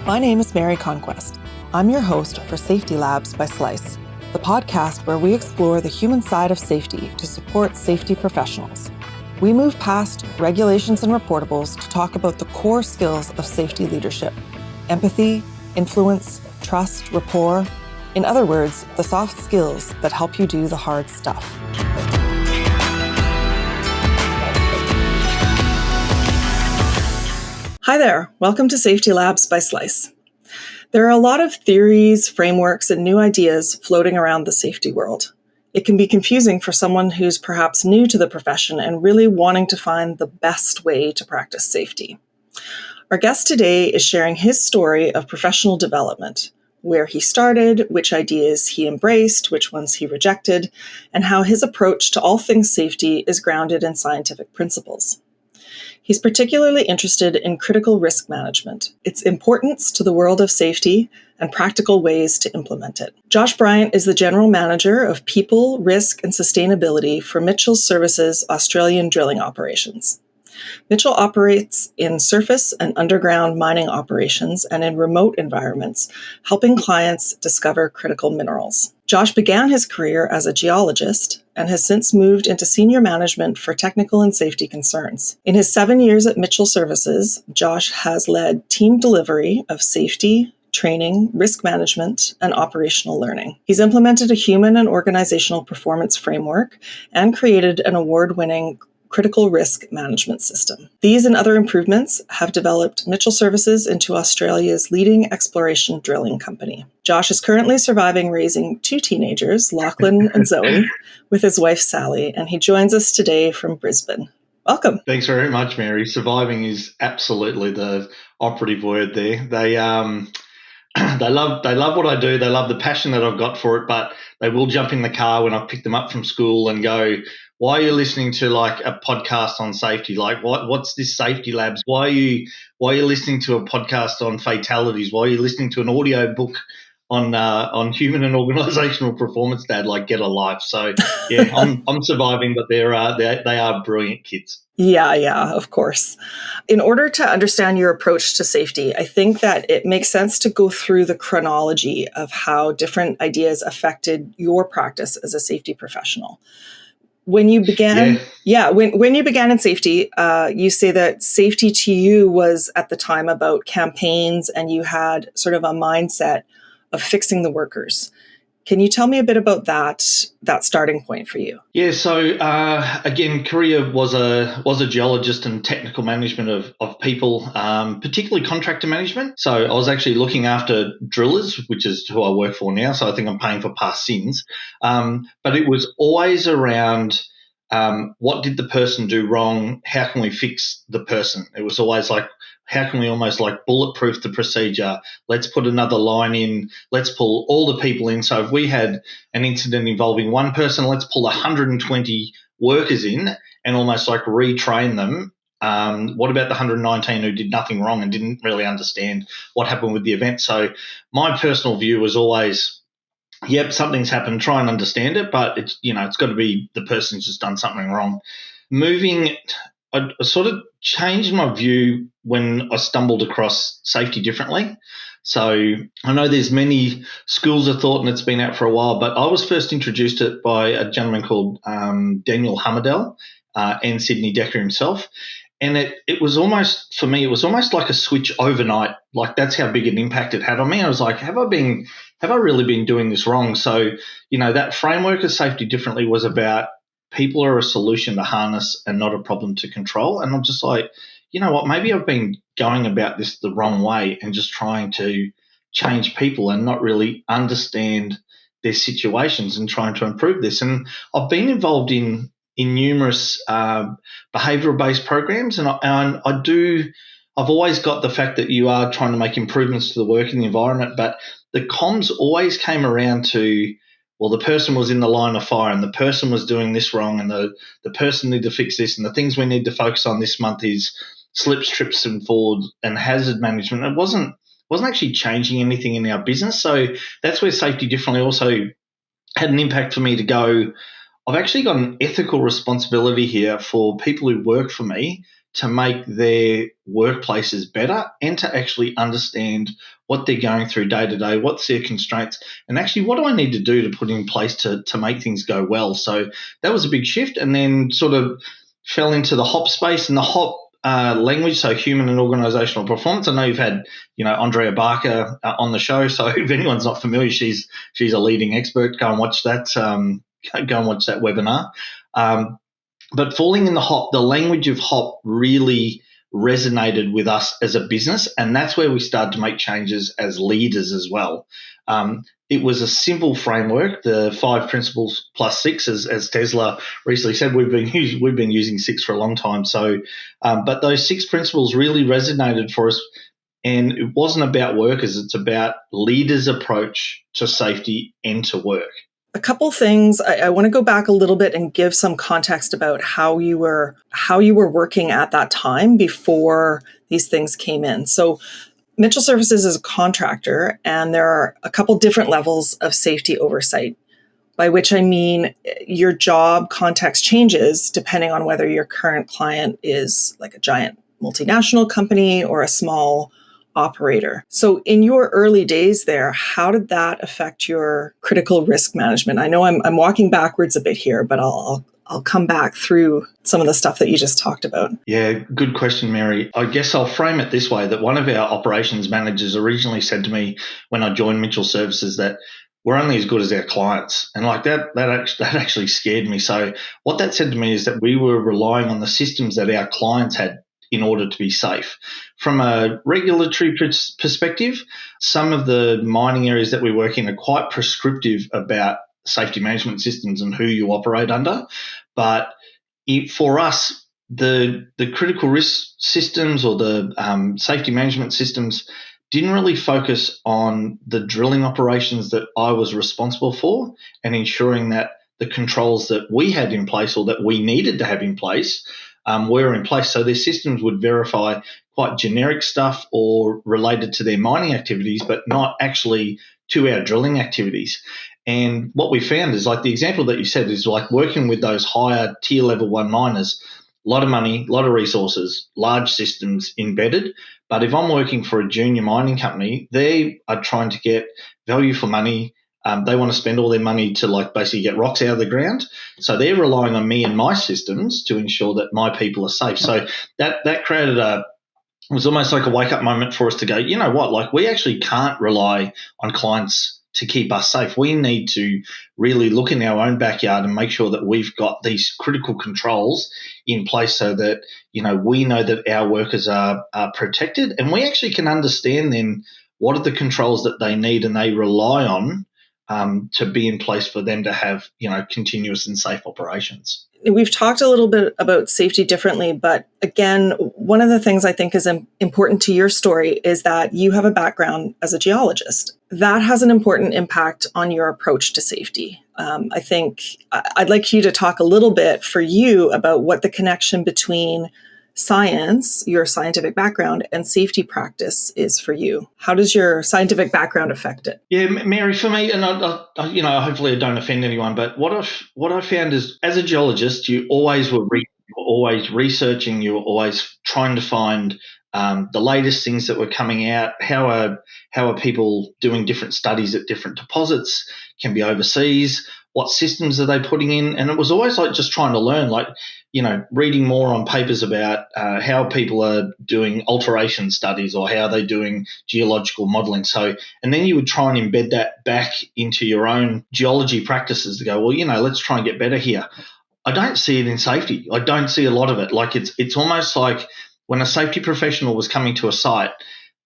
My name is Mary Conquest. I'm your host for Safety Labs by Slice, the podcast where we explore the human side of safety to support safety professionals. We move past regulations and reportables to talk about the core skills of safety leadership: empathy, influence, trust, rapport. In other words, the soft skills that help you do the hard stuff. Hi there, welcome to Safety Labs by Slice. There are a lot of theories, frameworks, and new ideas floating around the safety world. It can be confusing for someone who's perhaps new to the profession and really wanting to find the best way to practice safety. Our guest today is sharing his story of professional development, where he started, which ideas he embraced, which ones he rejected, and how his approach to all things safety is grounded in scientific principles. He's particularly interested in critical risk management, its importance to the world of safety, and practical ways to implement it. Josh Bryant is the General Manager of People, Risk, and Sustainability for Mitchell Services' Australian drilling operations. Mitchell operates in surface and underground mining operations and in remote environments, helping clients discover critical minerals. Josh began his career as a geologist and has since moved into senior management for technical and safety concerns. In his 7 years at Mitchell Services, Josh has led team delivery of safety, training, risk management, and operational learning. He's implemented a human and organizational performance framework and created an award-winning critical risk management system. These and other improvements have developed Mitchell Services into Australia's leading exploration drilling company. Josh is currently surviving raising 2 teenagers, Lachlan and Zoe, with his wife Sally, and he joins us today from Brisbane. Welcome. Thanks very much, Mary. Surviving is absolutely the operative word there. They love what I do. They love the passion that I've got for it, but they will jump in the car when I pick them up from school and go, "Why are you listening to like a podcast on safety? Like what's this Safety Labs? Why are you listening to a podcast on fatalities? Why are you listening to an audio book on human and organisational performance, Dad? Like, get a life." So yeah, I'm surviving, but they are brilliant kids. Yeah, of course. In order to understand your approach to safety, I think that it makes sense to go through the chronology of how different ideas affected your practice as a safety professional. When you began, when you began in safety, you say that safety to you was at the time about campaigns, and you had sort of a mindset of fixing the workers. Can you tell me a bit about that starting point for you? Yeah, so again, career was a geologist and technical management of people, particularly contractor management. So I was actually looking after drillers, which is who I work for now. So I think I'm paying for past sins. But it was always around what did the person do wrong? How can we fix the person? It was always like, how can we almost like bulletproof the procedure? Let's put another line in. Let's pull all the people in. So if we had an incident involving one person, let's pull 120 workers in and almost like retrain them. What about the 119 who did nothing wrong and didn't really understand what happened with the event? So my personal view was always, yep, something's happened, try and understand it, but it's got to be the person's just done something wrong. I sort of changed my view when I stumbled across safety differently. So I know there's many schools of thought and it's been out for a while, but I was first introduced to it by a gentleman called Daniel Hammerdell and Sidney Decker himself. And it was almost, for me, it was almost like a switch overnight. Like that's how big an impact it had on me. I was like, have I really been doing this wrong? So, that framework of safety differently was about people are a solution to harness and not a problem to control. And I'm just like, you know what, maybe I've been going about this the wrong way and just trying to change people and not really understand their situations and trying to improve this. And I've been involved in numerous behavioural-based programs, and I've always got the fact that you are trying to make improvements to the work and the environment, but the comms always came around to, well, the person was in the line of fire and the person was doing this wrong and the person needed to fix this, and the things we need to focus on this month is slips, trips and falls and hazard management. It wasn't actually changing anything in our business. So that's where safety differently also had an impact for me to go, I've actually got an ethical responsibility here for people who work for me to make their workplaces better and to actually understand what they're going through day to day, what's their constraints, and actually what do I need to do to put in place to make things go well. So that was a big shift, and then sort of fell into the HOP space and the HOP language, so human and organisational performance. I know you've had, Andrea Barker on the show, so if anyone's not familiar, she's a leading expert. Go and watch that. Go and watch that webinar. But falling in the language of HOP really resonated with us as a business, and that's where we started to make changes as leaders as well. It was a simple framework, the 5 principles plus 6, as Tesla recently said. We've been using 6 for a long time. So, but those 6 principles really resonated for us, and it wasn't about workers; it's about leaders' approach to safety and to work. A couple things. I want to go back a little bit and give some context about how you were working at that time before these things came in. So Mitchell Services is a contractor, and there are a couple different levels of safety oversight, by which I mean your job context changes depending on whether your current client is like a giant multinational company or a small operator. So in your early days there, how did that affect your critical risk management? I know I'm walking backwards a bit here, but I'll come back through some of the stuff that you just talked about. Yeah, good question, Mary. I guess I'll frame it this way, that one of our operations managers originally said to me when I joined Mitchell Services that we're only as good as our clients. And like that actually scared me. So what that said to me is that we were relying on the systems that our clients had in order to be safe. From a regulatory perspective, some of the mining areas that we work in are quite prescriptive about safety management systems and who you operate under. But for us, the critical risk systems or the safety management systems didn't really focus on the drilling operations that I was responsible for and ensuring that the controls that we had in place or that we needed to have in place were in place. So their systems would verify quite generic stuff or related to their mining activities, but not actually to our drilling activities. And what we found is, like the example that you said, is like working with those higher tier level 1 miners, a lot of money, a lot of resources, large systems embedded. But if I'm working for a junior mining company, they are trying to get value for money. They want to spend all their money to like basically get rocks out of the ground. So they're relying on me and my systems to ensure that my people are safe. So that created it was almost like a wake up moment for us to go, you know what, like we actually can't rely on clients to keep us safe. We need to really look in our own backyard and make sure that we've got these critical controls in place so that, we know that our workers are protected, and we actually can understand then what are the controls that they need and they rely on to be in place for them to have, continuous and safe operations. We've talked a little bit about safety differently, but again, one of the things I think is important to your story is that you have a background as a geologist. That has an important impact on your approach to safety. I think I'd like you to talk a little bit for you about what the connection between science, your scientific background, and safety practice is for you. How does your scientific background affect it? Yeah, Mary, for me, and hopefully I don't offend anyone, but what I found is, as a geologist, you always were always researching, you were always trying to find the latest things that were coming out. How are people doing different studies at different deposits? Can be overseas. What systems are they putting in? And it was always like just trying to learn, like, reading more on papers about how people are doing alteration studies or how they're doing geological modelling. So, and then you would try and embed that back into your own geology practices to go, well, let's try and get better here. I don't see it in safety. I don't see a lot of it. Like it's almost like when a safety professional was coming to a site,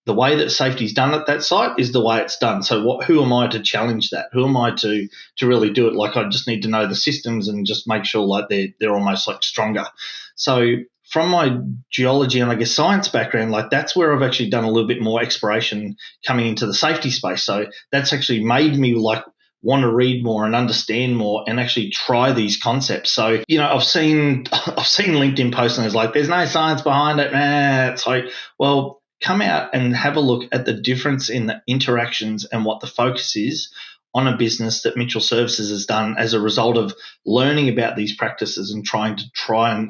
the way that safety is done at that site is the way it's done. So who am I to challenge that? Who am I to really do it? Like I just need to know the systems and just make sure like they're almost like stronger. So from my geology and I guess science background, like that's where I've actually done a little bit more exploration coming into the safety space. So that's actually made me like want to read more and understand more and actually try these concepts. So, I've seen LinkedIn posts and it's like, there's no science behind it. It's like, well, come out and have a look at the difference in the interactions and what the focus is on a business that Mitchell Services has done as a result of learning about these practices and trying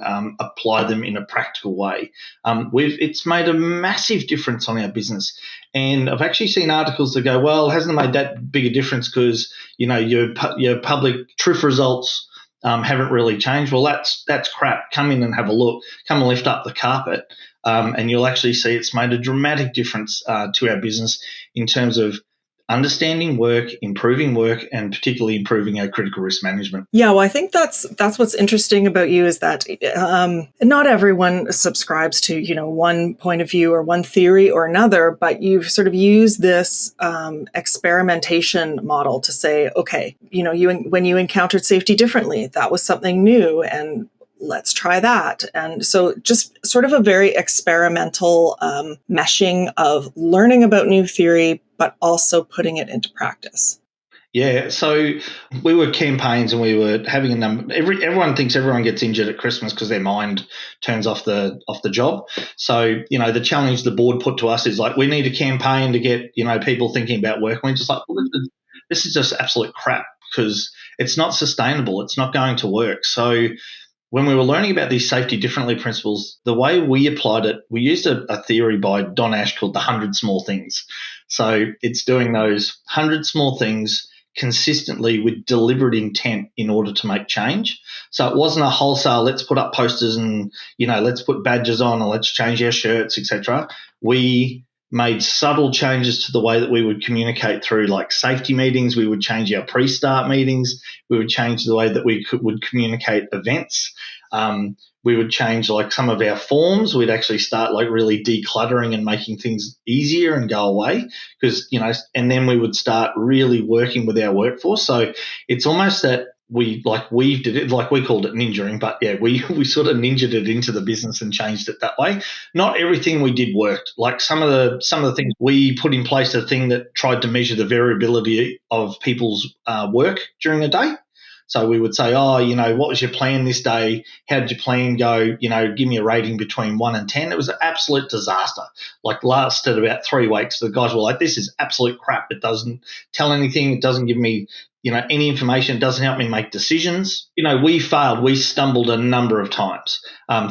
and apply them in a practical way. It's made a massive difference on our business. And I've actually seen articles that go, well, hasn't it made that big a difference because, your public truth results haven't really changed? Well, that's crap. Come in and have a look. Come and lift up the carpet, and you'll actually see it's made a dramatic difference to our business in terms of understanding work, and particularly improving our critical risk management. Yeah, well, I think that's what's interesting about you is that not everyone subscribes to one point of view or one theory or another, but you've sort of used this experimentation model to say, okay, when you encountered safety differently, that was something new, and let's try that. And so just sort of a very experimental meshing of learning about new theory, but also putting it into practice. Yeah, so we were campaigns and we were having a number. Everyone thinks everyone gets injured at Christmas because their mind turns off the job. So the challenge the board put to us is like, we need a campaign to get people thinking about work. And we're just like, well, this is just absolute crap because it's not sustainable. It's not going to work. So when we were learning about these safety differently principles, the way we applied it, we used a theory by Don Ash called the 100 small things. So it's doing those 100 small things consistently with deliberate intent in order to make change. So it wasn't a wholesale, let's put up posters and, let's put badges on and let's change our shirts, etc. We made subtle changes to the way that we would communicate through like safety meetings. We would change our pre-start meetings. We would change the way that we would communicate events. We would change like some of our forms. We'd actually start like really decluttering and making things easier and go away because, and then we would start really working with our workforce. So it's almost that we weaved it, like we called it ninjaing, but yeah, we sort of ninjaed it into the business and changed it that way. Not everything we did worked. Like some of the things we put in place, a thing that tried to measure the variability of people's work during a day. So we would say, what was your plan this day? How did your plan go? Give me a rating between 1 and 10. It was an absolute disaster. Like lasted about 3 weeks. The guys were like, this is absolute crap. It doesn't tell anything. It doesn't give me, any information. It doesn't help me make decisions. We failed. We stumbled a number of times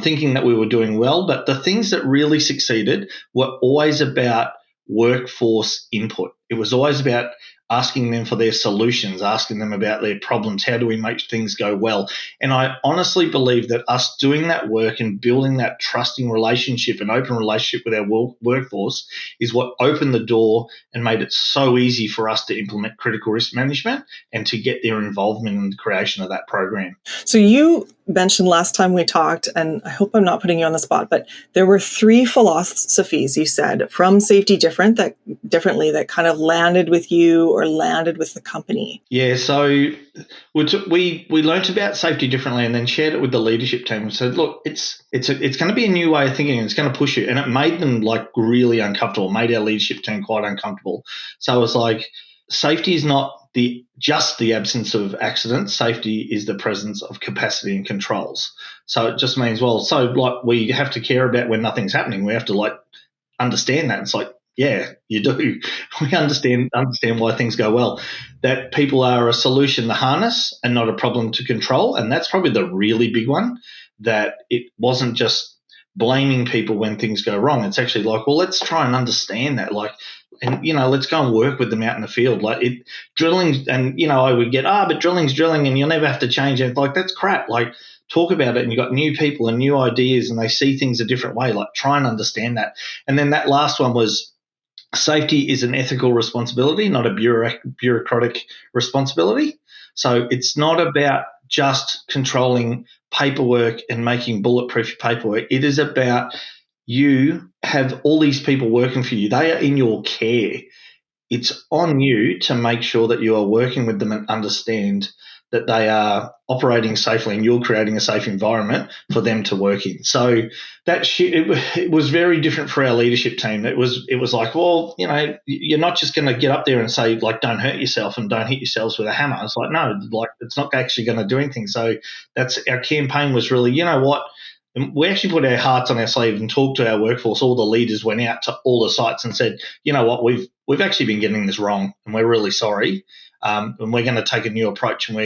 thinking that we were doing well. But the things that really succeeded were always about workforce input. It was always about asking them for their solutions, asking them about their problems. How do we make things go well? And I honestly believe that us doing that work and building that trusting relationship and open relationship with our workforce is what opened the door and made it so easy for us to implement critical risk management and to get their involvement in the creation of that program. So you mentioned last time we talked, and I hope I'm not putting you on the spot, but there were 3 philosophies you said from safety differently that kind of landed with you or landed with the company. Yeah, so we learnt about safety differently and then shared it with the leadership team and said, look, it's going to be a new way of thinking and it's going to push you. And it made them like really uncomfortable, made our leadership team quite uncomfortable. So it was like, safety is not just the absence of accidents. Safety is the presence of capacity and controls. So it just means, we have to care about when nothing's happening. We have to understand that. It's like, yeah, you do. We understand why things go well. That people are a solution to harness and not a problem to control. And that's probably the really big one, that it wasn't just blaming people when things go wrong. It's actually like, well, let's try and understand that. Let's go and work with them out in the field. Drilling, and, I would get, but drilling's drilling and you'll never have to change it. Like, that's crap. Talk about it and you've got new people and new ideas and they see things a different way. Try and understand that. And then that last one was, safety is an ethical responsibility, not a bureaucratic responsibility. So it's not about just controlling paperwork and making bulletproof paperwork. It is about you have all these people working for you. They are in your care. It's on you to make sure that you are working with them and understand that they are operating safely and you're creating a safe environment for them to work in. So it was very different for our leadership team. It was like, well, you're not just going to get up there and say, don't hurt yourself and don't hit yourselves with a hammer. It's like, no, it's not actually going to do anything. So that's our campaign was really, what? And we actually put our hearts on our sleeve and talked to our workforce. All the leaders went out to all the sites and said, what, we've actually been getting this wrong and we're really sorry. and we're going to take a new approach, and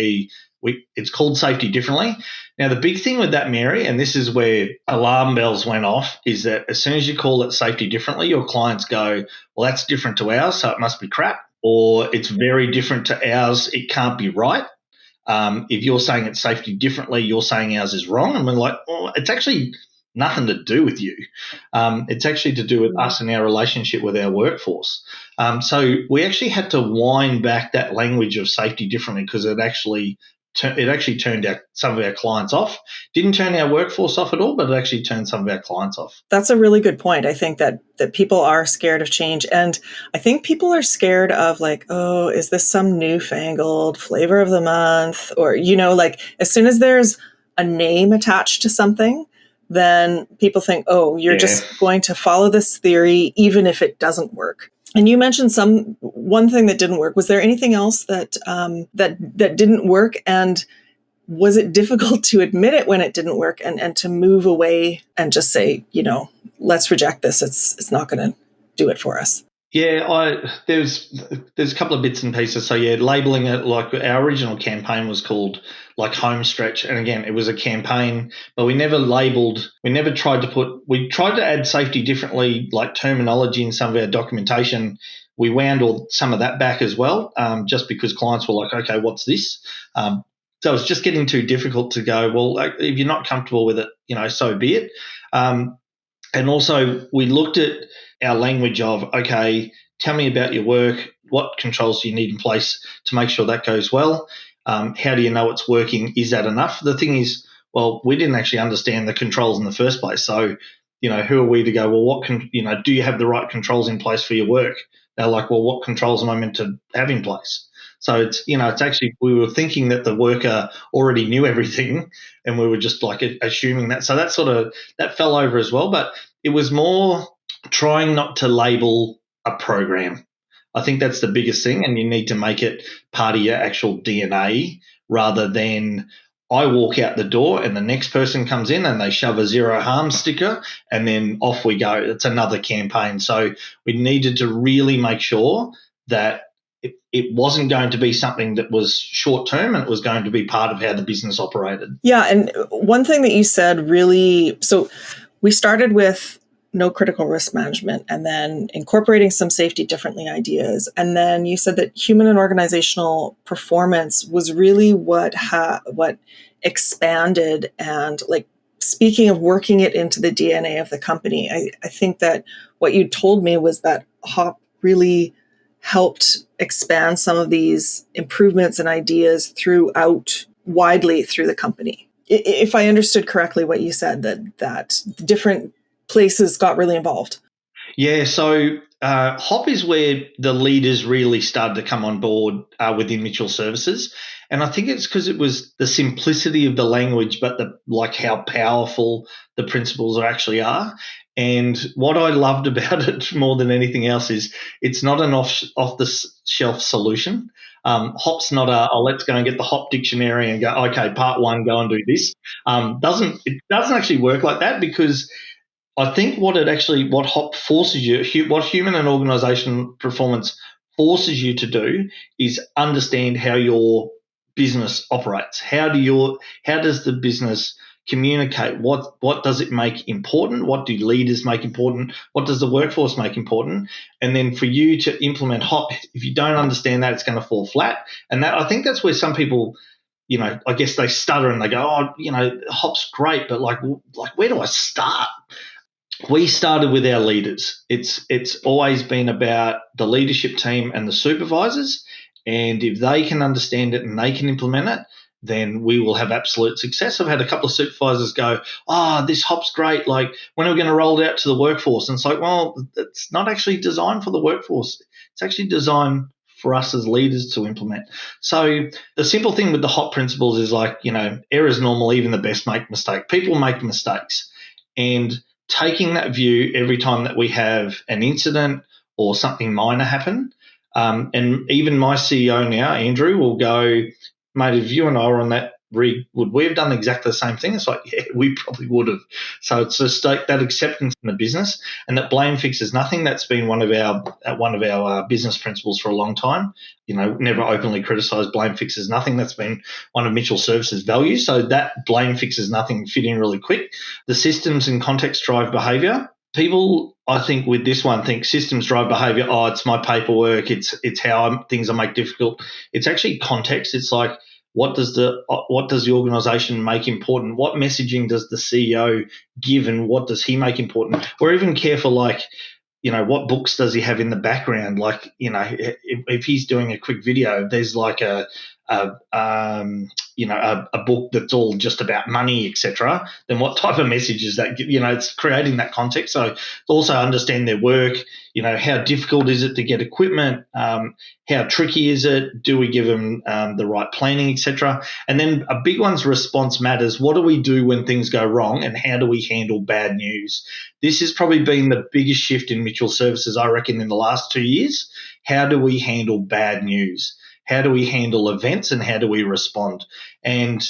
it's called safety differently. Now, the big thing with that, Mary, and this is where alarm bells went off, is that as soon as you call it safety differently, your clients go, well, that's different to ours, so it must be crap, or it's very different to ours, it can't be right. If you're saying it's safety differently, you're saying ours is wrong. And we're like, oh, it's actually nothing to do with you. It's actually to do with us and our relationship with our workforce. So we actually had to wind back that language of safety differently, because it actually turned some of our clients off. Didn't turn our workforce off at all, but it actually turned some of our clients off. That's a really good point. I think that people are scared of change. And I think people are scared of like, oh, is this some newfangled flavor of the month? Or, like as soon as there's a name attached to something, then people think, oh, you're just going to follow this theory, even if it doesn't work. And you mentioned one thing that didn't work. Was there anything else that that didn't work? And was it difficult to admit it when it didn't work and to move away and just say, let's reject this. It's not going to do it for us? Yeah, there's a couple of bits and pieces. So yeah, labeling it, like our original campaign was called like Home Stretch, and again, it was a campaign, but we never tried to add safety differently, like terminology in some of our documentation. We wound some of that back as well, just because clients were like, okay, what's this? So it's just getting too difficult to go, well, if you're not comfortable with it, so be it. And also we looked at our language of, okay, tell me about your work. What controls do you need in place to make sure that goes well? How do you know it's working? Is that enough? The thing is, well, we didn't actually understand the controls in the first place. So, who are we to go, well, do you have the right controls in place for your work? They're like, well, what controls am I meant to have in place? So it's actually, we were thinking that the worker already knew everything, and we were just like assuming that. So that fell over as well. But it was more trying not to label a program. I think that's the biggest thing, and you need to make it part of your actual DNA rather than I walk out the door and the next person comes in and they shove a zero harm sticker and then off we go. It's another campaign. So we needed to really make sure that it wasn't going to be something that was short term, and it was going to be part of how the business operated. Yeah. And one thing that you said really, so we started with no critical risk management and then incorporating some safety differently ideas. And then you said that human and organizational performance was really what expanded. And like, speaking of working it into the DNA of the company, I think that what you told me was that HOP really helped expand some of these improvements and ideas widely through the company. If I understood correctly what you said, that different places got really involved. Yeah, so HOP is where the leaders really started to come on board within Mitchell Services. And I think it's because it was the simplicity of the language, but how powerful the principles actually are. And what I loved about it more than anything else is it's not an off-the-shelf solution. HOP's not let's go and get the HOP dictionary and go, okay, part one, go and do this. It doesn't actually work like that, because I think what HOP forces you, what human and organization performance forces you to do, is understand how your business operates. How does the business communicate? What does it make important? What do leaders make important? What does the workforce make important? And then for you to implement HOP, if you don't understand that, it's going to fall flat. And I think that's where some people, I guess they stutter and they go, HOP's great, but like where do I start? We started with our leaders. It's always been about the leadership team and the supervisors, and if they can understand it and they can implement it, then we will have absolute success. I've had a couple of supervisors go, this HOP's great, like when are we going to roll it out to the workforce? And it's like, well, it's not actually designed for the workforce. It's actually designed for us as leaders to implement. So the simple thing with the HOP principles is errors normal, even the best make mistake. People make mistakes, and taking that view every time that we have an incident or something minor happen. And even my CEO now, Andrew, will go, mate, if you and I were on that rig, would we have done exactly the same thing? It's like, yeah, we probably would have. So it's just like that acceptance in the business, and that blame fixes nothing. That's been one of our business principles for a long time. Never openly criticise. Blame fixes nothing. That's been one of Mitchell Services' values. So that blame fixes nothing fit in really quick. The systems and context drive behaviour. People, I think, with this one, think systems drive behaviour. Oh, it's my paperwork. It's how things are made difficult. It's actually context. It's like, what does the organisation make important? What messaging does the CEO give, and what does he make important? Or even careful, like, what books does he have in the background? Like, if he's doing a quick video, there's like a book that's all just about money, etc. Then what type of message is that? It's creating that context. So also understand their work. How difficult is it to get equipment? How tricky is it? Do we give them the right planning, etc.? And then a big one's response matters. What do we do when things go wrong, and how do we handle bad news? This has probably been the biggest shift in Mitchell Services, I reckon, in the last 2 years. How do we handle bad news? How do we handle events, and how do we respond? And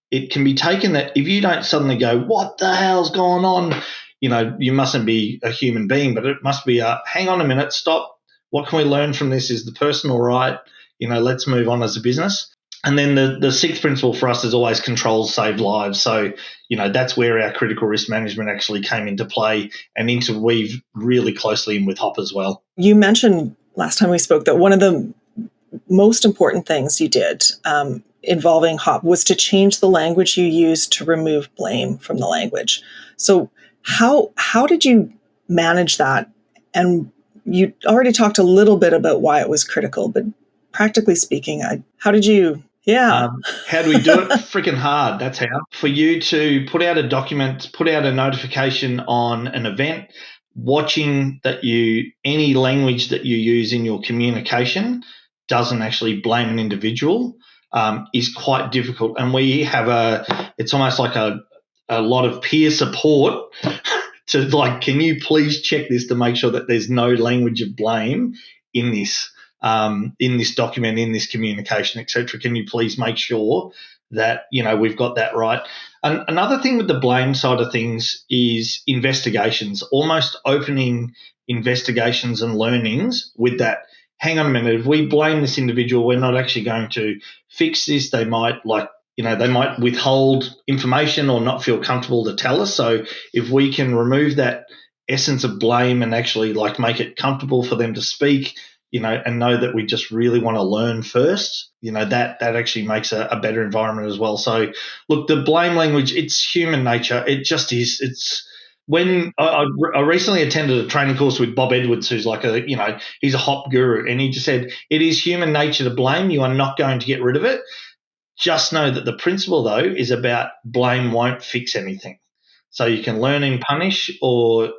it can be taken that if you don't suddenly go, what the hell's going on? You mustn't be a human being, but it must be hang on a minute, stop. What can we learn from this? Is the person all right? Let's move on as a business. And then the sixth principle for us is always controls save lives. So, that's where our critical risk management actually came into play and interweave really closely in with HOP as well. You mentioned last time we spoke that one of the most important things you did involving HOP was to change the language you used to remove blame from the language. So how did you manage that? And you already talked a little bit about why it was critical, but practically speaking, how did you? Yeah. How do we do it? Freaking hard. That's how. For you to put out a document, put out a notification on an event, watching that any language that you use in your communication doesn't actually blame an individual is quite difficult. And we have it's almost like a lot of peer support to like, can you please check this to make sure that there's no language of blame in this document, in this communication, etc. Can you please make sure that, we've got that right? And another thing with the blame side of things is investigations, almost opening investigations and learnings with that. Hang on a minute, if we blame this individual, we're not actually going to fix this. They might they might withhold information or not feel comfortable to tell us. So if we can remove that essence of blame and actually make it comfortable for them to speak, and know that we just really want to learn first, that actually makes a better environment as well. So look, the blame language, it's human nature. It just is. It's when I recently attended a training course with Bob Edwards, who's he's a HOP guru, and he just said, it is human nature to blame. You are not going to get rid of it. Just know that the principle, though, is about blame won't fix anything. So you can learn and punish, or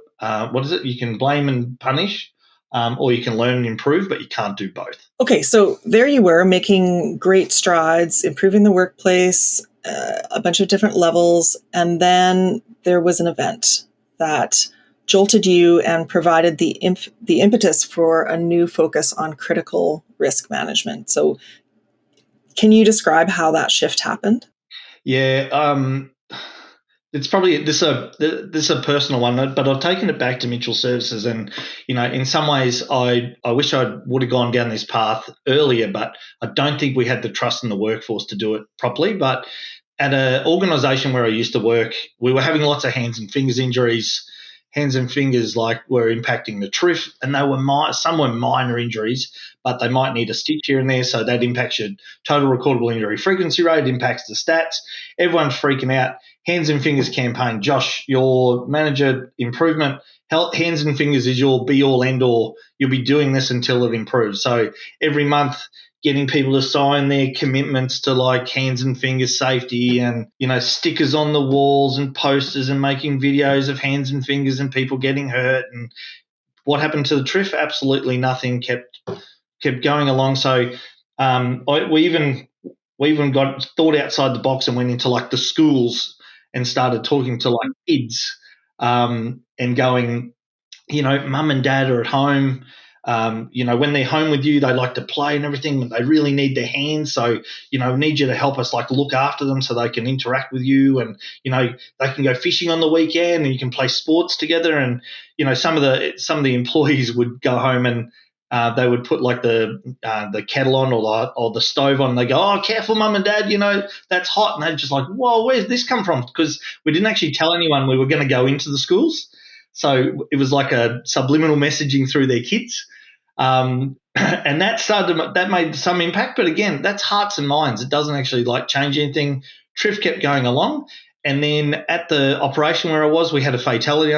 you can blame and punish, or you can learn and improve, but you can't do both. Okay, so there you were making great strides, improving the workplace, a bunch of different levels, and then there was an event that jolted you and provided the impetus for a new focus on critical risk management. So can you describe how that shift happened? Yeah, it's probably this is a personal one, but I've taken it back to Mitchell Services, and in some ways, I wish I would have gone down this path earlier, but I don't think we had the trust in the workforce to do it properly. But at an organisation where I used to work, we were having lots of hands and fingers injuries. Hands and fingers were impacting the TRIF, and some were minor injuries, but they might need a stitch here and there, so that impacts your total recordable injury frequency rate, impacts the stats. Everyone's freaking out. Hands and Fingers campaign. Josh, your manager improvement, Hands and Fingers is your be-all, end-all. You'll be doing this until it improves. So every month, getting people to sign their commitments to Hands and Fingers safety, and stickers on the walls and posters, and making videos of Hands and Fingers and people getting hurt. And what happened to the TRIF? Absolutely nothing. Kept going along. So we even got thought outside the box and went into the schools and started talking to kids and going, mum and dad are at home. When they're home with you, they like to play and everything, but they really need their hands. So, we need you to help us like look after them so they can interact with you, and, they can go fishing on the weekend and you can play sports together. And, some of the employees would go home and they would put like the kettle on or the stove on. And they go, "Oh, careful, mum and dad, that's hot." And they're just like, "Whoa, where's this come from?" Because we didn't actually tell anyone we were going to go into the schools. So it was like a subliminal messaging through their kids. And that made some impact. But again, that's hearts and minds. It doesn't actually like change anything. Triff kept going along. And then at the operation where I was, we had a fatality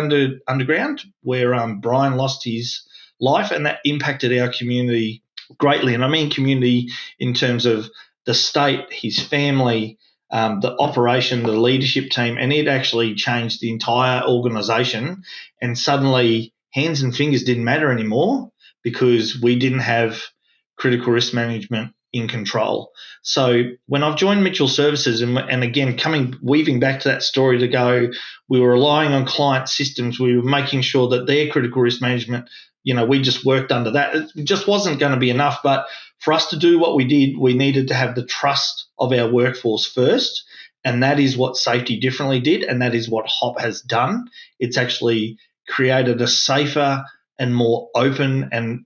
underground where Brian lost his life, and that impacted our community greatly. And I mean community in terms of the state, his family, the operation, the leadership team, and it actually changed the entire organisation. And suddenly hands and fingers didn't matter anymore because we didn't have critical risk management in control. So when I've joined Mitchell Services, and again, weaving back to that story to go, we were relying on client systems. We were making sure that their critical risk management, we just worked under that. It just wasn't going to be enough. But for us to do what we did, we needed to have the trust of our workforce first. And that is what Safety Differently did. And that is what HOP has done. It's actually created a safer and more open and,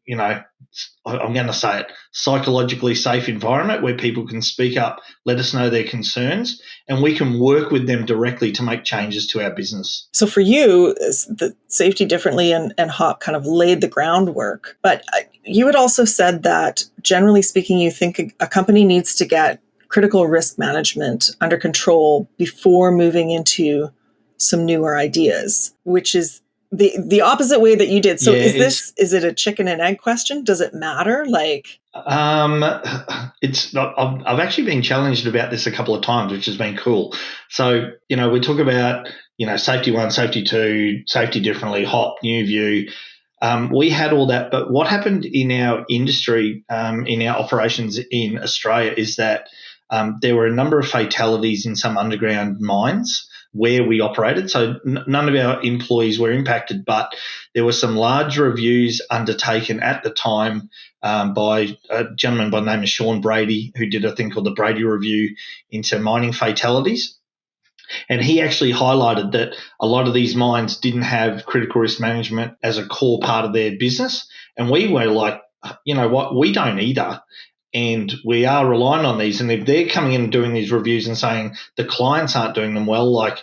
I'm going to say it, psychologically safe environment where people can speak up, let us know their concerns, and we can work with them directly to make changes to our business. So for you, the Safety Differently and HOP kind of laid the groundwork. But you had also said that, generally speaking, you think a company needs to get critical risk management under control before moving into some newer ideas, which is the opposite way that you did. So is it a chicken and egg question? Does it matter? It's not. I've actually been challenged about this a couple of times, which has been cool. So, we talk about, Safety 1, Safety 2, Safety Differently, HOP, New View. We had all that, but what happened in our industry, in our operations in Australia, is that there were a number of fatalities in some underground mines where we operated. So none of our employees were impacted, but there were some large reviews undertaken at the time by a gentleman by the name of Sean Brady, who did a thing called the Brady Review into mining fatalities. And he actually highlighted that a lot of these mines didn't have critical risk management as a core part of their business. And we were like, you know what, we don't either. And we are relying on these. And if they're coming in and doing these reviews and saying the clients aren't doing them well, like,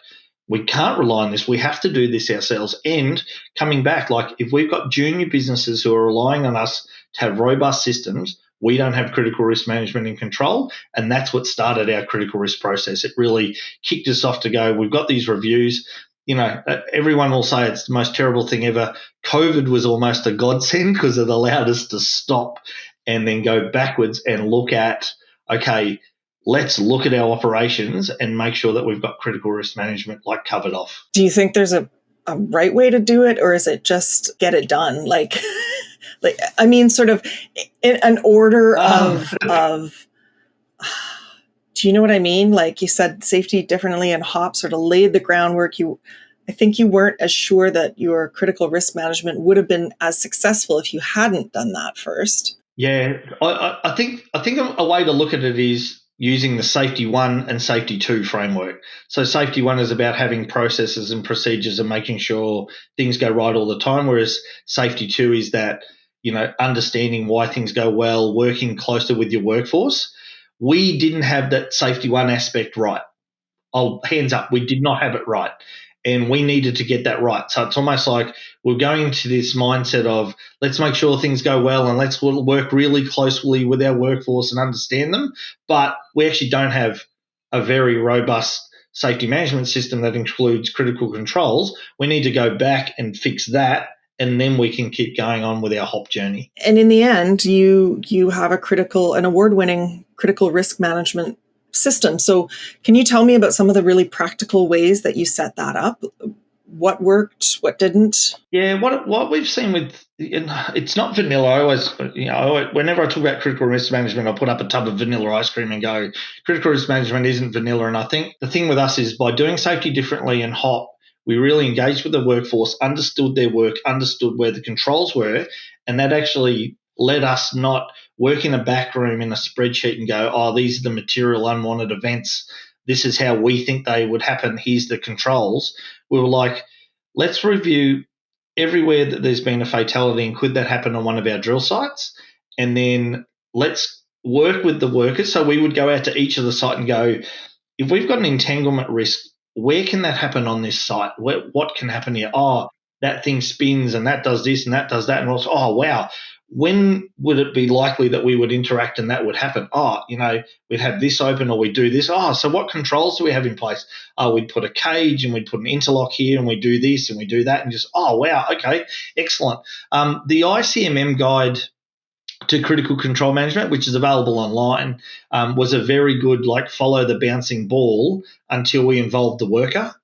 we can't rely on this. We have to do this ourselves. And coming back, like, if we've got junior businesses who are relying on us to have robust systems, we don't have critical risk management in control. And that's what started our critical risk process. It really kicked us off to go, we've got these reviews. Everyone will say it's the most terrible thing ever. COVID was almost a godsend because it allowed us to stop and then go backwards and look at, okay, let's look at our operations and make sure that we've got critical risk management like covered off. Do you think there's a right way to do it, or is it just get it done? Sort of in an order of do you know what I mean? Like you said, Safety Differently and HOP sort of laid the groundwork. I think you weren't as sure that your critical risk management would have been as successful if you hadn't done that first. Yeah, I think a way to look at it is using the Safety 1 and Safety 2 framework. So Safety 1 is about having processes and procedures and making sure things go right all the time, whereas Safety 2 is that, understanding why things go well, working closer with your workforce. We didn't have that Safety 1 aspect right. Hands up, we did not have it right. And we needed to get that right. So it's almost like we're going into this mindset of let's make sure things go well and let's work really closely with our workforce and understand them. But we actually don't have a very robust safety management system that includes critical controls. We need to go back and fix that, and then we can keep going on with our HOP journey. And in the end, you have an award-winning critical risk management system. So can you tell me about some of the really practical ways that you set that up? What worked, what didn't? Yeah, what we've seen with, it's not vanilla. I always, whenever I talk about critical risk management, I put up a tub of vanilla ice cream and go, critical risk management isn't vanilla. And I think the thing with us is by doing Safety Differently and HOP, we really engaged with the workforce, understood their work, understood where the controls were, And that actually let us not work in a back room in a spreadsheet and go, oh, these are the material unwanted events. This is how we think they would happen. Here's the controls. We were like, let's review everywhere that there's been a fatality and could that happen on one of our drill sites? And then let's work with the workers. So we would go out to each of the site and go, if we've got an entanglement risk, where can that happen on this site? What can happen here? Oh, that thing spins and that does this and that does that. And also, oh, wow, when would it be likely that we would interact and that would happen? Oh, we'd have this open or we'd do this. Oh, so what controls do we have in place? Oh, we'd put a cage and we'd put an interlock here and we do this and we do that and just, oh, wow, okay, excellent. The ICMM guide to critical control management, which is available online, was a very good, follow the bouncing ball until we involved the worker,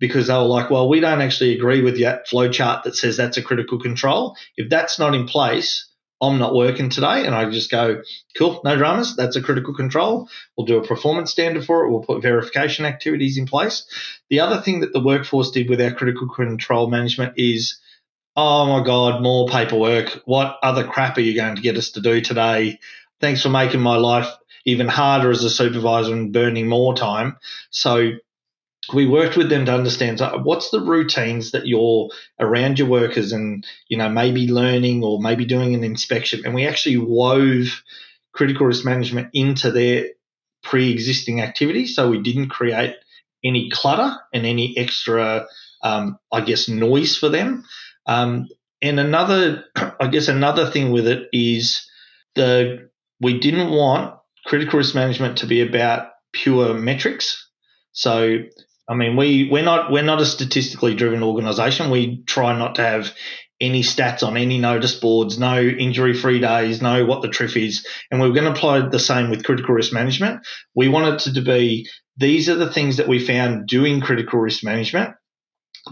because they were like, well, we don't actually agree with that flow chart that says that's a critical control. If that's not in place, I'm not working today. And I just go, cool, no dramas. That's a critical control. We'll do a performance standard for it. We'll put verification activities in place. The other thing that the workforce did with our critical control management is, oh my God, more paperwork. What other crap are you going to get us to do today? Thanks for making my life even harder as a supervisor and burning more time. So we worked with them to understand what's the routines that you're around your workers and, maybe learning or maybe doing an inspection. And we actually wove critical risk management into their pre-existing activities. So we didn't create any clutter and any extra, noise for them. And another thing with it is we didn't want critical risk management to be about pure metrics. So, we're not a statistically driven organisation. We try not to have any stats on any notice boards, no injury-free days, no what the TRIF is. And we were going to apply the same with critical risk management. We wanted it to be, these are the things that we found doing critical risk management.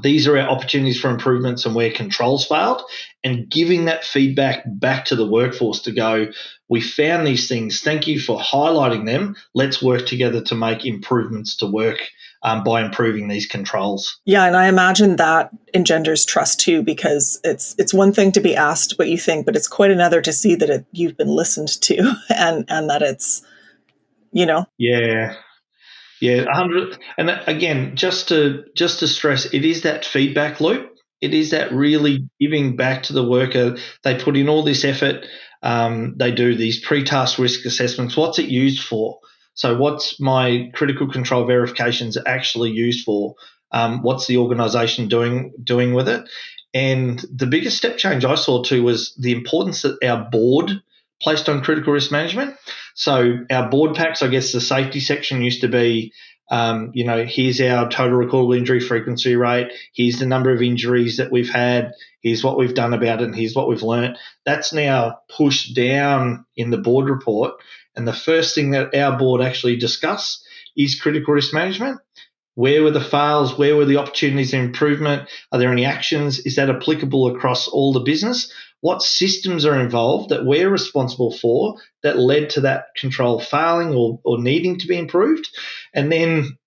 These are our opportunities for improvements and where controls failed, and giving that feedback back to the workforce to go, we found these things. Thank you for highlighting them. Let's work together to make improvements to work by improving these controls. Yeah, and I imagine that engenders trust too, because it's one thing to be asked what you think, but it's quite another to see that you've been listened to and that it's, Yeah, 100. And again, just to stress, it is that feedback loop. It is that really giving back to the worker. They put in all this effort. They do these pre-task risk assessments. What's it used for? So what's my critical control verifications actually used for? What's the organisation doing with it? And the biggest step change I saw too was the importance that our board placed on critical risk management. So our board packs, I guess the safety section used to be, here's our total recordable injury frequency rate. Here's the number of injuries that we've had. Here's what we've done about it. And here's what we've learnt. That's now pushed down in the board report. And the first thing that our board actually discuss is critical risk management. Where were the fails? Where were the opportunities of improvement? Are there any actions? Is that applicable across all the business? What systems are involved that we're responsible for that led to that control failing or needing to be improved? And then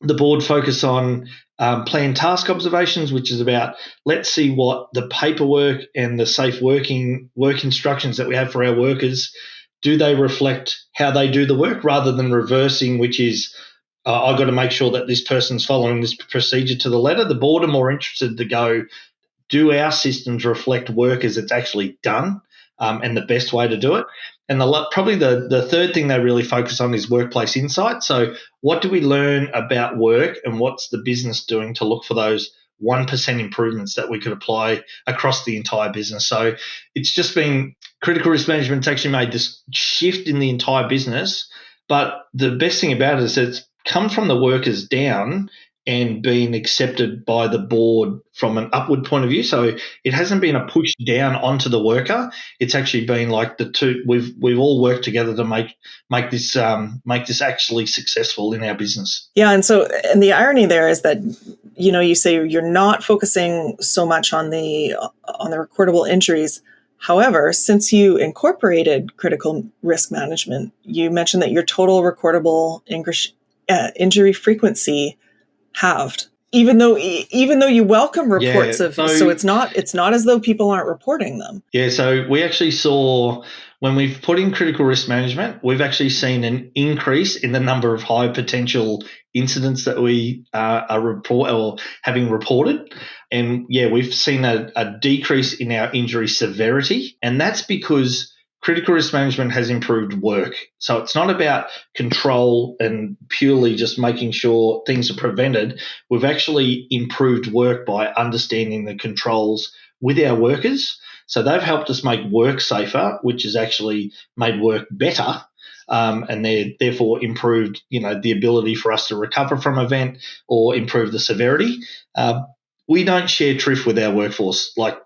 the board focus on planned task observations, which is about, let's see what the paperwork and the safe work instructions that we have for our workers, do they reflect how they do the work, rather than reversing, which is, I've got to make sure that this person's following this procedure to the letter. The board are more interested to go, do our systems reflect work as it's actually done, and the best way to do it? And probably the third thing they really focus on is workplace insight. So what do we learn about work and what's the business doing to look for those 1% improvements that we could apply across the entire business? So it's just been, critical risk management's actually made this shift in the entire business. But the best thing about it is it's come from the workers down and been accepted by the board from an upward point of view. So it hasn't been a push down onto the worker. It's actually been like the two, we've all worked together to make this actually successful in our business. Yeah, and the irony there is that, you say you're not focusing so much on the recordable injuries. However, since you incorporated critical risk management, you mentioned that your total recordable injury frequency halved. even though you welcome Yeah. reports of, so it's not as though people aren't reporting them. Yeah, so we actually saw when we've put in critical risk management, we've actually seen an increase in the number of high potential incidents that we are having reported. And yeah, we've seen a decrease in our injury severity. And that's because critical risk management has improved work. So it's not about control and purely just making sure things are prevented. We've actually improved work by understanding the controls with our workers. So they've helped us make work safer, which has actually made work better, and they're therefore improved, the ability for us to recover from an event or improve the severity. We don't share truth with our workforce. Like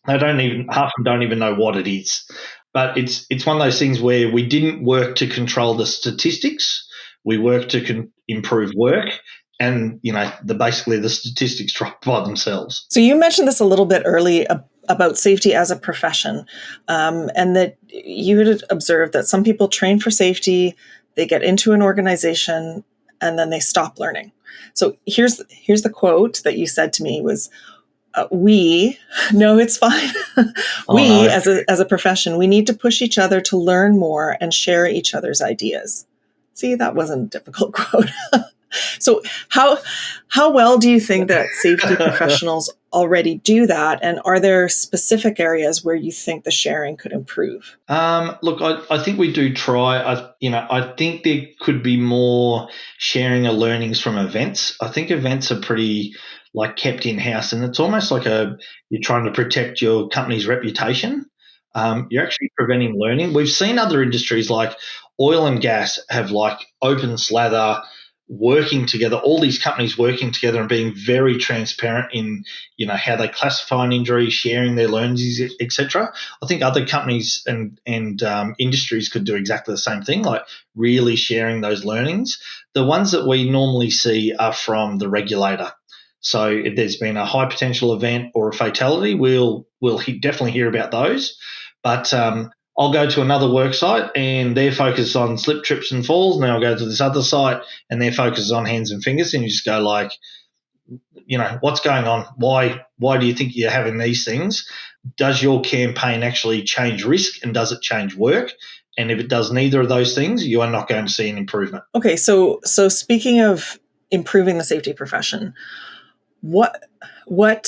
half of them don't even know what it is. But it's one of those things where we didn't work to control the statistics. We worked to improve work, and basically the statistics drop by themselves. So you mentioned this a little bit early about safety as a profession, and that you had observed that some people train for safety, they get into an organization, and then they stop learning. So here's the quote that you said to me was, no, it's fine. No. as a profession, we need to push each other to learn more and share each other's ideas. See, that wasn't a difficult quote. So how well do you think that safety professionals already do that? And are there specific areas where you think the sharing could improve? Look, I think we do try. I think there could be more sharing of learnings from events. I think events are pretty kept in house, and it's almost like you're trying to protect your company's reputation. You're actually preventing learning. We've seen other industries like oil and gas have open slather working together, all these companies working together and being very transparent in how they classify an injury, sharing their learnings, etc. I think other companies and industries could do exactly the same thing, like really sharing those learnings. The ones that we normally see are from the regulator. So if there's been a high potential event or a fatality, we'll definitely hear about those. But I'll go to another work site and they're focused on slip, trips and falls. And then I'll go to this other site and they're focused on hands and fingers. And you just go what's going on? Why do you think you're having these things? Does your campaign actually change risk and does it change work? And if it does neither of those things, you are not going to see an improvement. Okay, so speaking of improving the safety profession, what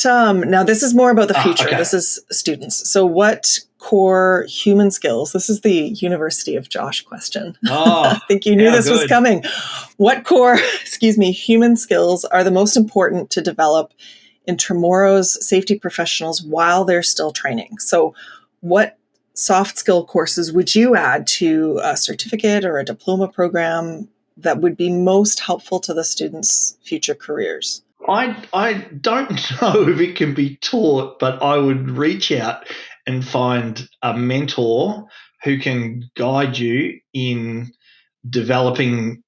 now this is more about the future. Okay. This is students. So what core human skills, this is the University of Josh question. I think you knew this was coming. What core, human skills are the most important to develop in tomorrow's safety professionals while they're still training? So what soft skill courses would you add to a certificate or a diploma program that would be most helpful to the students' future careers? I don't know if it can be taught, but I would reach out and find a mentor who can guide you in developing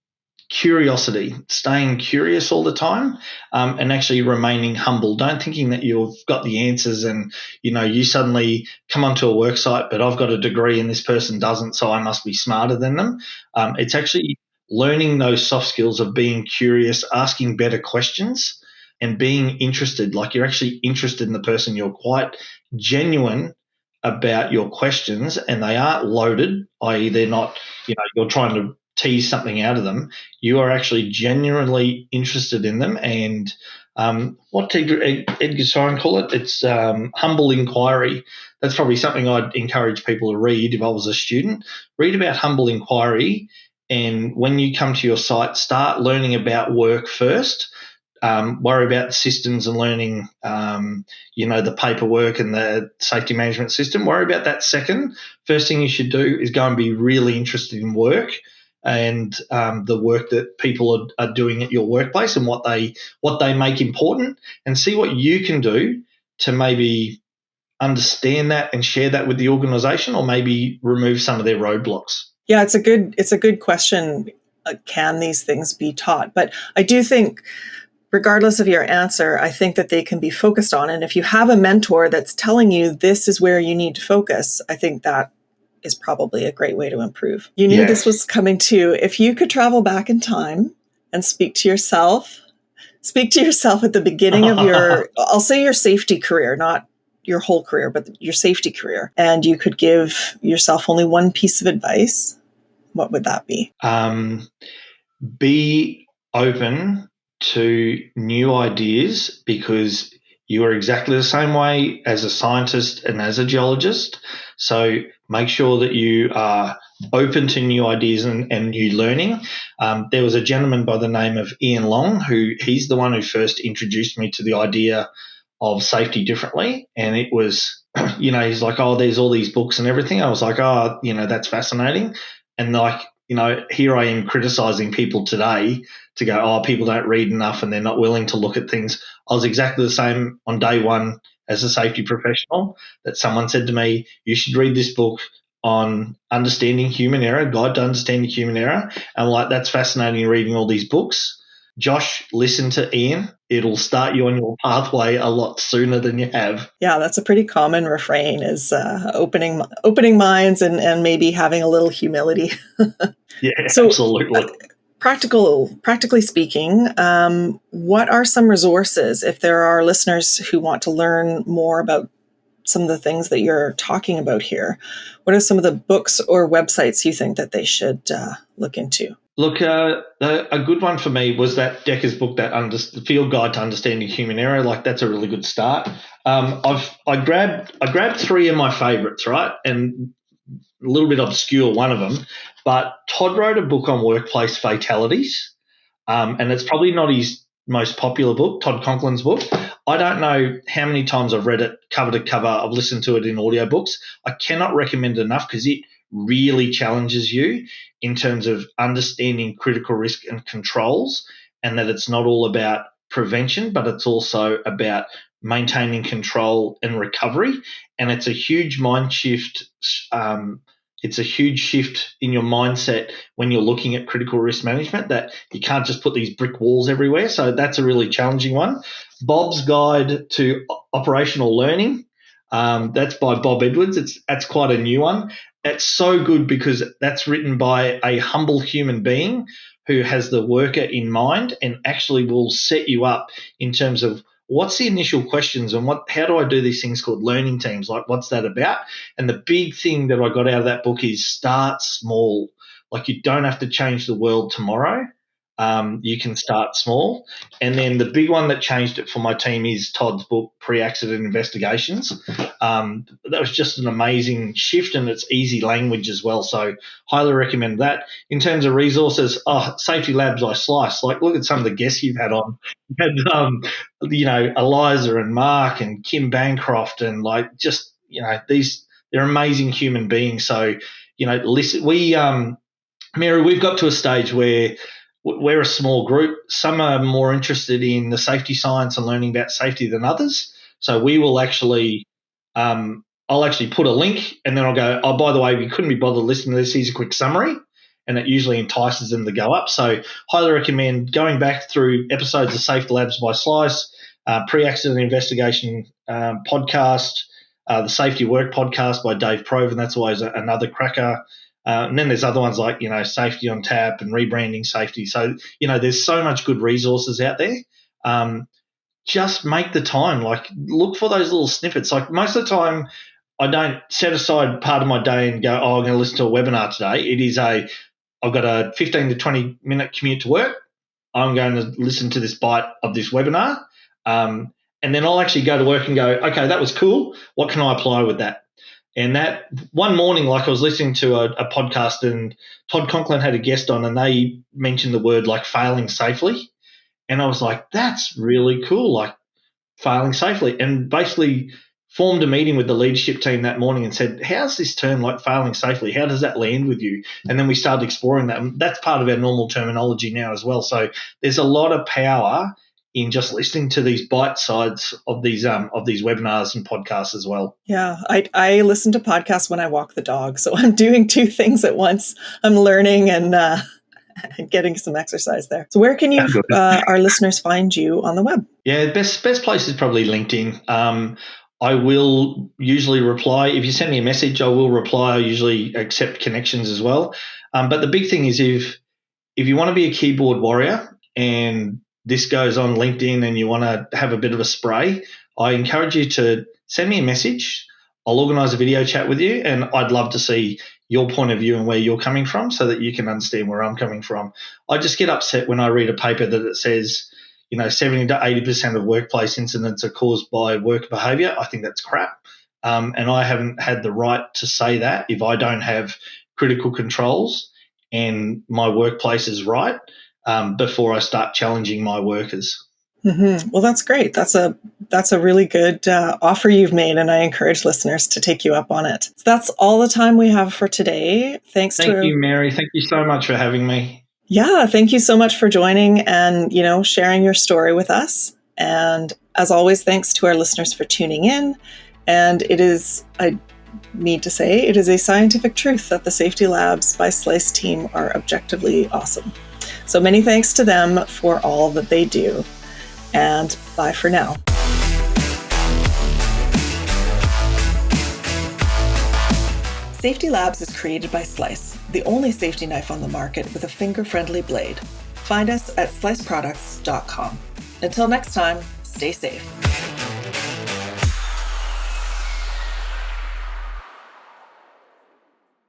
curiosity, staying curious all the time, and actually remaining humble. Don't thinking that you've got the answers and, you suddenly come onto a work site, but I've got a degree and this person doesn't, so I must be smarter than them. It's actually learning those soft skills of being curious, asking better questions and being interested. Like you're actually interested in the person. You're quite genuine about your questions and they aren't loaded, i.e. they're not, you're trying to tease something out of them. You are actually genuinely interested in them. And what did Edgar Stein call it? It's humble inquiry. That's probably something I'd encourage people to read if I was a student. Read about humble inquiry. And when you come to your site, start learning about work first. Worry about systems and learning, the paperwork and the safety management system. Worry about that second. First thing you should do is go and be really interested in work and the work that people are doing at your workplace and what they make important, and see what you can do to maybe understand that and share that with the organisation, or maybe remove some of their roadblocks. Yeah, it's a good question. Can these things be taught? But I do think, regardless of your answer, I think that they can be focused on. And if you have a mentor that's telling you this is where you need to focus, I think that is probably a great way to improve. You knew this was coming too. If you could travel back in time and speak to yourself Speak to yourself at the beginning of I'll say your safety career, not your whole career, but your safety career. And you could give yourself only one piece of advice. What would that be? Be open to new ideas, because you are exactly the same way as a scientist and as a geologist. So make sure that you are open to new ideas and new learning. There was a gentleman by the name of Ian Long, he's the one who first introduced me to the idea of safety differently. And it was, he's like, oh, there's all these books and everything. I was like, oh, that's fascinating. And like, here I am criticizing people today to go, oh, people don't read enough and they're not willing to look at things. I was exactly the same on day one as a safety professional, that someone said to me, you should read this book on understanding human error, Guide to Understanding Human Error. And I'm like, that's fascinating, reading all these books. Josh, listen to Ian. It'll start you on your pathway a lot sooner than you have. Yeah, that's a pretty common refrain, is opening minds and maybe having a little humility. Yeah, so, absolutely. Practically speaking, what are some resources, if there are listeners who want to learn more about some of the things that you're talking about here? What are some of the books or websites you think that they should look into? Look, a good one for me was that Decker's book, that Field Guide to Understanding Human Error. Like, that's a really good start. I grabbed three of my favourites, right, and a little bit obscure, one of them. But Todd wrote a book on workplace fatalities, and it's probably not his most popular book, Todd Conklin's book. I don't know how many times I've read it cover to cover. I've listened to it in audiobooks. I cannot recommend it enough, because it really challenges you in terms of understanding critical risk and controls, and that it's not all about prevention, but it's also about maintaining control and recovery. And it's a huge mind shift. It's a huge shift in your mindset when you're looking at critical risk management, that you can't just put these brick walls everywhere. So that's a really challenging one. Bob's Guide to Operational Learning. That's by Bob Edwards. That's quite a new one. It's so good because that's written by a humble human being who has the worker in mind, and actually will set you up in terms of what's the initial questions and how do I do these things called learning teams? Like, what's that about? And the big thing that I got out of that book is start small. Like, you don't have to change the world tomorrow. You can start small. And then the big one that changed it for my team is Todd's book, Pre-Accident Investigations. That was just an amazing shift, and it's easy language as well. So highly recommend that. In terms of resources, Safety Labs by Slice. Like, look at some of the guests you've had on. You had, Eliza and Mark and Kim Bancroft, and they're amazing human beings. So, listen, Mary, we've got to a stage where we're a small group. Some are more interested in the safety science and learning about safety than others. So we will actually, I'll actually put a link, and then I'll go, oh, by the way, if you couldn't be bothered listening to this, here's a quick summary. And it usually entices them to go up. So highly recommend going back through episodes of Safety Labs by Slice, Pre-Accident Investigation podcast, the Safety Work podcast by Dave Proven. That's always another cracker. And then there's other ones like, Safety on Tap and Rebranding Safety. So, there's so much good resources out there. Just make the time. Like, look for those little snippets. Like, most of the time, I don't set aside part of my day and go, I'm going to listen to a webinar today. It is I've got a 15 to 20 minute commute to work. I'm going to listen to this bite of this webinar. And then I'll actually go to work and go, okay, that was cool. What can I apply with that? And that one morning, like, I was listening to a podcast, and Todd Conklin had a guest on, and they mentioned the word like failing safely. And I was like, that's really cool, like failing safely. And basically formed a meeting with the leadership team that morning and said, how's this term like failing safely? How does that land with you? And then we started exploring that. And that's part of our normal terminology now as well. So there's a lot of power in just listening to these bite sides of these webinars and podcasts as well. Yeah, I listen to podcasts when I walk the dog, so I'm doing two things at once. I'm learning and getting some exercise there. So where can our listeners find you on the web? Yeah, best place is probably LinkedIn. I will usually reply. If you send me a message, I will reply. I usually accept connections as well. But the big thing is if you want to be a keyboard warrior and this goes on LinkedIn and you want to have a bit of a spray, I encourage you to send me a message. I'll organise a video chat with you, and I'd love to see your point of view and where you're coming from so that you can understand where I'm coming from. I just get upset when I read a paper that it says, 70 to 80% of workplace incidents are caused by work behaviour. I think that's crap. And I haven't had the right to say that if I don't have critical controls and my workplace is right before I start challenging my workers. Mm-hmm. Well, that's great. That's a really good offer you've made, and I encourage listeners to take you up on it. So that's all the time we have for today. Thank you, Mary. Thank you so much for having me. Yeah, thank you so much for joining and, sharing your story with us. And as always, thanks to our listeners for tuning in. And I need to say, it is a scientific truth that the Safety Labs by Slice team are objectively awesome. So many thanks to them for all that they do. And bye for now. Safety Labs is created by Slice, the only safety knife on the market with a finger-friendly blade. Find us at sliceproducts.com. Until next time, stay safe.